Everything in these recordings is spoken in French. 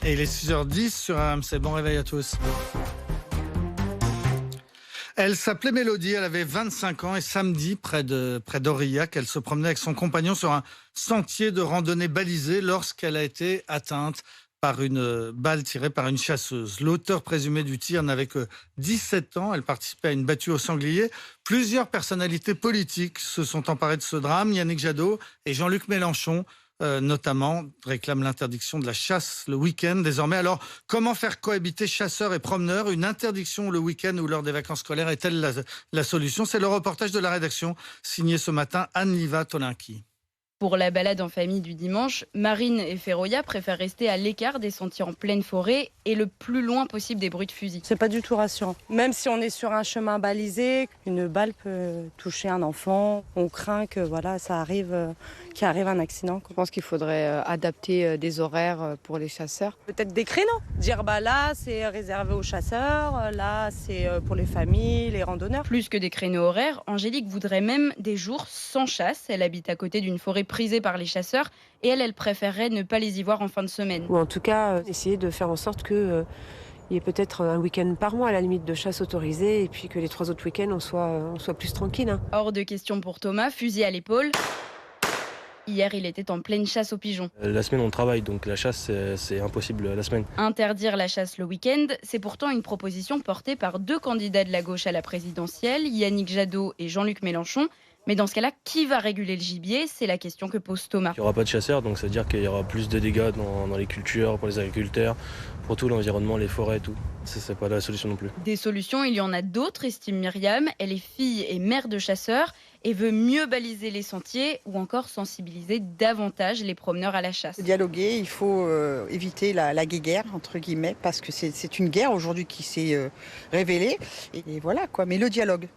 Et il est 6h10 sur RMC. Bon réveil à tous. Elle s'appelait Mélodie, elle avait 25 ans et samedi, près d'Aurillac, elle se promenait avec son compagnon sur un sentier de randonnée balisé lorsqu'elle a été atteinte par une balle tirée par une chasseuse. L'auteur présumé du tir n'avait que 17 ans, elle participait à une battue au sanglier. Plusieurs personnalités politiques se sont emparées de ce drame. Yannick Jadot et Jean-Luc Mélenchon notamment, réclament l'interdiction de la chasse le week-end désormais. Alors, comment faire cohabiter chasseurs et promeneurs? Une interdiction le week-end ou lors des vacances scolaires est-elle la solution? C'est le reportage de la rédaction, signé ce matin Anne-Liva Tolinki. Pour la balade en famille du dimanche, Marine et Féroya préfèrent rester à l'écart des sentiers en pleine forêt et le plus loin possible des bruits de fusil. C'est pas du tout rassurant. Même si on est sur un chemin balisé, une balle peut toucher un enfant. On craint que qu'il arrive un accident. Je pense qu'il faudrait adapter des horaires pour les chasseurs. Peut-être des créneaux. Dire là c'est réservé aux chasseurs, là c'est pour les familles, les randonneurs. Plus que des créneaux horaires, Angélique voudrait même des jours sans chasse. Elle habite à côté d'une forêt prisée par les chasseurs et elle préférerait ne pas les y voir en fin de semaine. Ou en tout cas, essayer de faire en sorte qu'il y ait peut-être un week-end par mois à la limite de chasse autorisée et puis que les 3 autres week-ends on soit plus tranquille. Hors de question pour Thomas, fusil à l'épaule. Hier, il était en pleine chasse aux pigeons. La semaine, on travaille, donc la chasse, c'est impossible la semaine. Interdire la chasse le week-end, c'est pourtant une proposition portée par 2 candidats de la gauche à la présidentielle, Yannick Jadot et Jean-Luc Mélenchon. Mais dans ce cas-là, qui va réguler le gibier? C'est la question que pose Thomas. Il n'y aura pas de chasseurs, donc ça veut dire qu'il y aura plus de dégâts dans les cultures, pour les agriculteurs, pour tout l'environnement, les forêts et tout. Ça, c'est pas la solution non plus. Des solutions, il y en a d'autres, estime Myriam. Elle est fille et mère de chasseurs et veut mieux baliser les sentiers ou encore sensibiliser davantage les promeneurs à la chasse. Dialoguer, il faut éviter la guéguerre, entre guillemets, parce que c'est une guerre aujourd'hui qui s'est révélée. Et voilà quoi, mais le dialogue,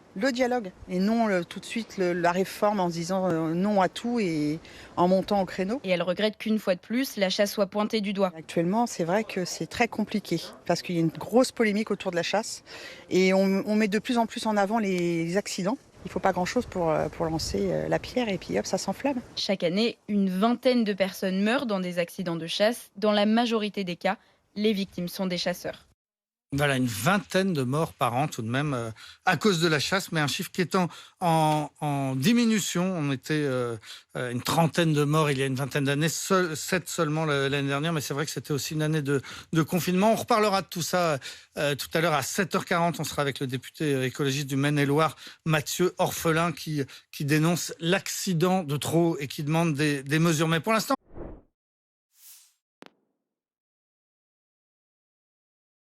et non tout de suite la réforme en se disant non à tout et en montant au créneau. Et elle regrette qu'une fois de plus, la chasse soit pointée du doigt. Actuellement, c'est vrai que c'est très compliqué parce qu'il y a une grosse polémique autour de la chasse et on met de plus en plus en avant les accidents. Il ne faut pas grand-chose pour lancer la pierre et puis hop, ça s'enflamme. Chaque année, une vingtaine de personnes meurent dans des accidents de chasse. Dans la majorité des cas, les victimes sont des chasseurs. Voilà, une vingtaine de morts par an tout de même à cause de la chasse, mais un chiffre qui est en diminution. On était une trentaine de morts il y a une vingtaine d'années, 7 seulement l'année dernière, mais c'est vrai que c'était aussi une année de confinement. On reparlera de tout ça tout à l'heure à 7h40. On sera avec le député écologiste du Maine-et-Loire, Mathieu Orphelin, qui dénonce l'accident de trop et qui demande des mesures. Mais pour l'instant...